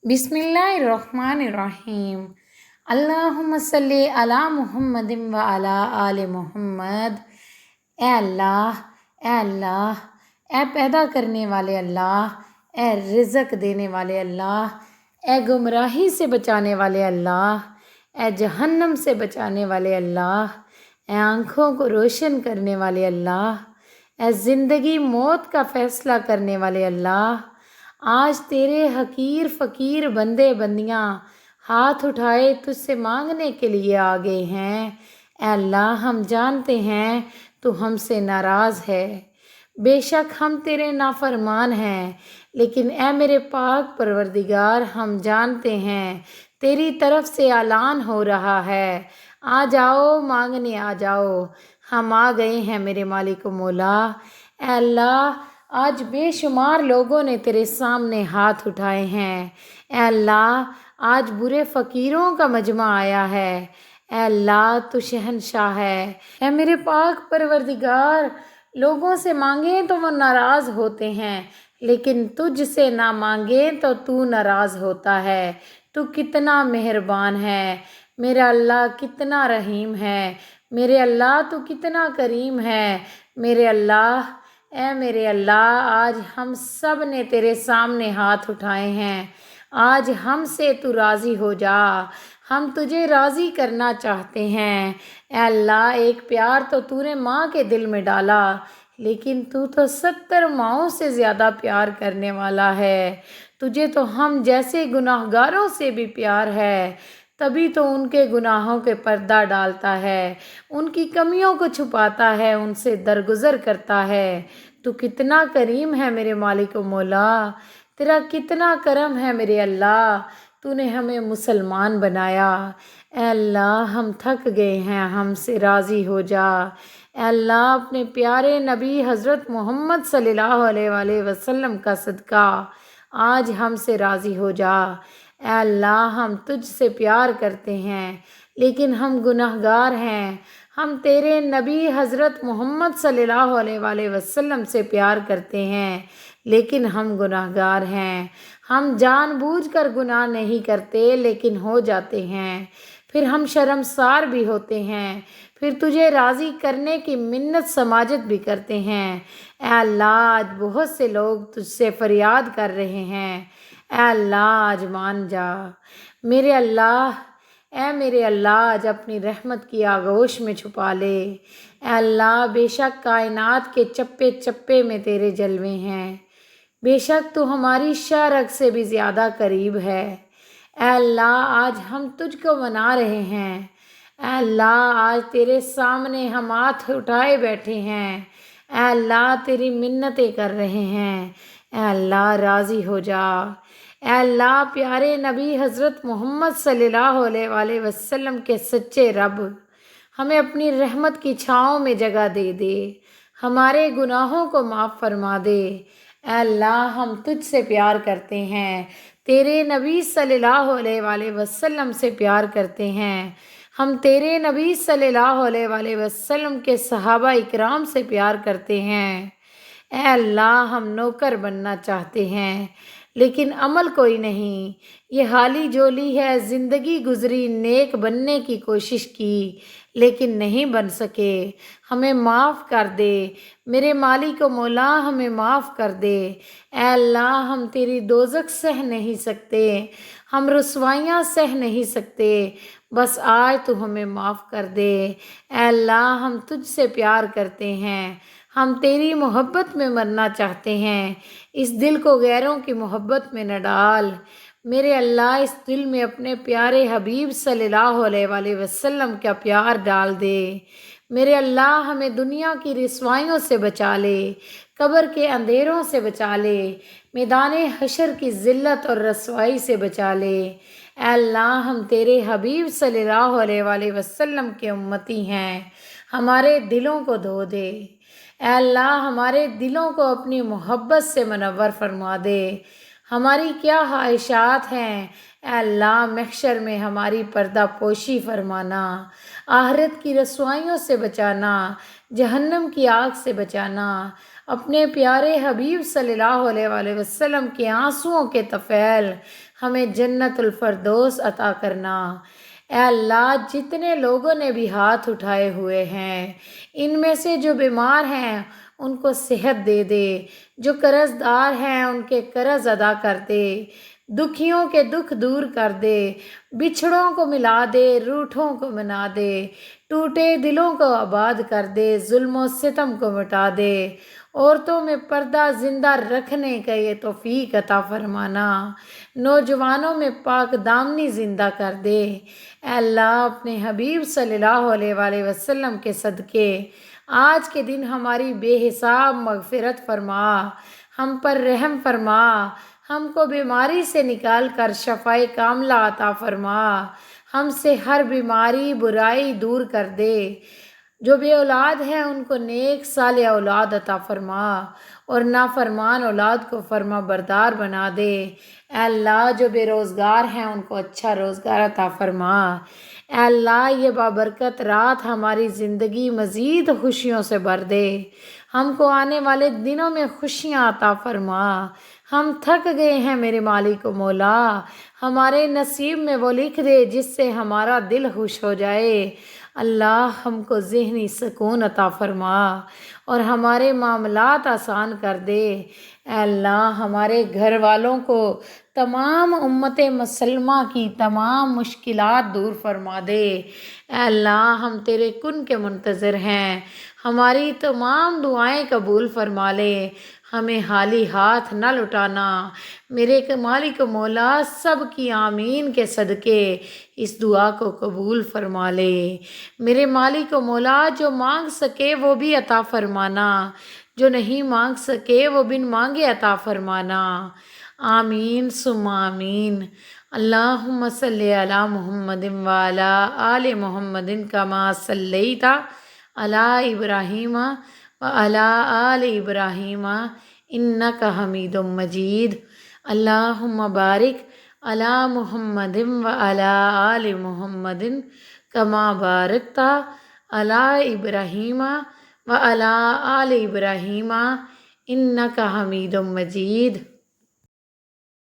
बिस्मिल्लाहिर्रहमानिर्रहीम। अल्लाहुम्मा सल्ली अला मुहम्मद व अला आले मोहम्मद। ए अल्लाह, ए पैदा करने वाले अल्लाह, ए रिज़्क देने वाले अल्लाह, ए गुमराही से बचाने वाले अल्लाह, ए जहन्नम से बचाने वाले अल्लाह, ए आँखों को रोशन करने वाले अल्लाह, ए ज़िंदगी मौत का फ़ैसला करने वाले अल्लाह, आज तेरे हकीर फ़कीर बंदे बंदियाँ हाथ उठाए तुझसे मांगने के लिए आ गए हैं। ऐ अल्लाह, हम जानते हैं तू हमसे नाराज़ है, बेशक हम तेरे नाफरमान हैं, लेकिन ऐ मेरे पाक परवरदिगार, हम जानते हैं तेरी तरफ से ऐलान हो रहा है, आ जाओ मांगने आ जाओ। हम आ गए हैं मेरे मालिक मौला। ऐ अल्लाह, आज बेशुमार लोगों ने तेरे सामने हाथ उठाए हैं। ऐ अल्लाह, आज बुरे फ़कीरों का मजमा आया है। ऐ अल्लाह, तू शहनशाह है। ऐ मेरे पाक परवरदिगार, लोगों से मांगे तो वो नाराज़ होते हैं, लेकिन तुझसे ना मांगे तो तू नाराज़ होता है। तू कितना मेहरबान है मेरा अल्लाह, कितना रहीम है मेरे अल्लाह, तू कितना करीम है मेरे अल्लाह। ऐ मेरे अल्लाह, आज हम सब ने तेरे सामने हाथ उठाए हैं। आज हमसे तू राज़ी हो जा, हम तुझे राज़ी करना चाहते हैं। ऐ अल्लाह, एक प्यार तो तूने माँ के दिल में डाला, लेकिन तू तो 70 माँओं से ज़्यादा प्यार करने वाला है। तुझे तो हम जैसे गुनाहगारों से भी प्यार है, तभी तो उनके गुनाहों के पर्दा डालता है, उनकी कमियों को छुपाता है, उनसे दरगुजर करता है। तू कितना करीम है मेरे मालिक मौला, तेरा कितना करम है मेरे अल्लाह, तूने हमें मुसलमान बनाया। ऐ अल्लाह, हम थक गए हैं, हमसे राज़ी हो जा। ऐ अल्लाह, अपने प्यारे नबी हज़रत मोहम्मद सल्लल्लाहु अलैहि वसल्लम का सदका आज हमसे राज़ी हो जा। ऐ अल्लाह, हम तुझसे प्यार करते हैं, लेकिन हम गुनाहगार हैं। हम तेरे नबी हज़रत मोहम्मद सल्लल्लाहु अलैहि वसल्लम से प्यार करते हैं, लेकिन हम गुनाहगार हैं। हम जानबूझकर गुनाह नहीं करते, लेकिन हो जाते हैं। फिर हम शर्मसार भी होते हैं, फिर तुझे राज़ी करने की मिन्नत समाजत भी करते हैं। ऐ अल्लाह, आज बहुत से लोग तुझसे फरियाद कर रहे हैं। ऐ अल्लाह, आज मान जा मेरे अल्लाह। ऐ मेरे अल्लाह, आज अपनी रहमत की आगोश में छुपा ले। ऐ अल्लाह, बेशक कायनात के चप्पे चप्पे में तेरे जलवे हैं, बेशक तू हमारी शारग से भी ज़्यादा करीब है। ऐ अल्लाह, आज हम तुझको मना रहे हैं। ऐ अल्लाह, आज तेरे सामने हम हाथ उठाए बैठे हैं। ऐ अल्लाह, तेरी मिन्नतें कर रहे हैं। ऐ अल्लाह, राज़ी हो जा। ऐ अल्लाह, प्यारे नबी हज़रत मोहम्मद सल्लल्लाहु अलैहि वसल्लम के सच्चे रब, हमें अपनी रहमत की छाँव में जगह दे दे, हमारे गुनाहों को माफ़ फरमा दे। ऐ अल्लाह, हम तुझसे प्यार करते हैं, तेरे नबी सल्लल्लाहु अलैहि वसल्लम से प्यार करते हैं, हम तेरे नबी सल्लल्लाहु अलैहि वसल्लम के सहाबा इकराम से प्यार करते हैं। ऐ अल्लाह, हम नौकर बनना चाहते हैं, लेकिन अमल कोई नहीं। ये हाली जोली है, ज़िंदगी गुजरी नेक बनने की कोशिश की, लेकिन नहीं बन सके। हमें माफ़ कर दे मेरे मालिक मौला, हमें माफ़ कर दे। ऐ अल्लाह, हम तेरी दोज़ख सह नहीं सकते, हम रुसवाइयाँ सह नहीं सकते, बस आज तू हमें माफ़ कर दे। ऐ अल्लाह, हम तुझसे प्यार करते हैं, हम तेरी मोहब्बत में मरना चाहते हैं। इस दिल को गैरों की मोहब्बत में न डाल मेरे अल्लाह, इस दिल में अपने प्यारे हबीब सल्लल्लाहु अलैहि वसल्लम का प्यार डाल दे। मेरे अल्लाह, हमें दुनिया की रिसवाइयों से बचा ले, कब्र के अंधेरों से बचा ले, मैदान हशर की ज़िल्लत और रसवाई से बचा ले। ऐ अल्लाह, हम तेरे हबीब सल्लल्लाहु अलैहि वसल्लम के उम्मती हैं, हमारे दिलों को धो दे। ऐ अल्लाह, हमारे दिलों को अपनी मोहब्बत से मुनव्वर फरमा दे। हमारी क्या ख्वाहिशात हैं, اے اللہ محشر میں ہماری پردہ پوشی فرمانا، آخرت کی رسوائیوں سے بچانا، جہنم کی آگ سے بچانا، اپنے پیارے حبیب صلی اللہ علیہ وآلہ وسلم کے آنسوؤں کے طفیل ہمیں جنت الفردوس عطا کرنا۔ اے اللہ جتنے لوگوں نے بھی ہاتھ اٹھائے ہوئے ہیں، ان میں سے جو بیمار ہیں ان کو صحت دے دے، جو قرض دار ہیں ان کے قرض ادا کر دے، دکھیوں کے دکھ دور کر دے، بچھڑوں کو ملا دے، روٹھوں کو منا دے، ٹوٹے دلوں کو آباد کر دے، ظلم و ستم کو مٹا دے، عورتوں میں پردہ زندہ رکھنے کا یہ توفیق عطا فرمانا، نوجوانوں میں پاک دامنی زندہ کر دے۔ اے اللہ اپنے حبیب صلی اللہ علیہ وآلہ وسلم کے صدقے آج کے دن ہماری بے حساب مغفرت فرما، ہم پر رحم فرما، ہم کو بیماری سے نکال کر شفائے کاملہ عطا فرما، ہم سے ہر بیماری برائی دور کر دے۔ جو بے اولاد ہیں ان کو نیک صالح اولاد عطا فرما، اور نافرمان اولاد کو فرما بردار بنا دے۔ اے اللہ جو بے روزگار ہیں ان کو اچھا روزگار عطا فرما۔ اے اللہ یہ بابرکت رات ہماری زندگی مزید خوشیوں سے بھر دے، ہم کو آنے والے دنوں میں خوشیاں عطا فرما۔ ہم تھک گئے ہیں میرے مالک و مولا، ہمارے نصیب میں وہ لکھ دے جس سے ہمارا دل خوش ہو جائے۔ اللہ ہم کو ذہنی سکون عطا فرما اور ہمارے معاملات آسان کر دے۔ اے اللہ ہمارے گھر والوں کو تمام امت مسلمہ کی تمام مشکلات دور فرما دے۔ اے اللہ ہم تیرے کن کے منتظر ہیں، ہماری تمام دعائیں قبول فرما لے، ہمیں خالی ہاتھ نہ لٹانا۔ میرے مالک و مولا سب کی آمین کے صدقے اس دعا کو قبول فرما لے۔ میرے مالک و مولا جو مانگ سکے وہ بھی عطا فرمانا، جو نہیں مانگ سکے وہ بن مانگے عطا فرمانا۔ آمین ثم آمین۔ اللہم صلی علی محمد وعلی آل محمد کما صلیت علی ابراہیم وعلی آل ابراہیم انک حمید مجید۔ اللہم بارک علی محمد وعلی آل محمد کما بارکت علی ابراہیم وعلی آل ابراہیم انک حمید مجید۔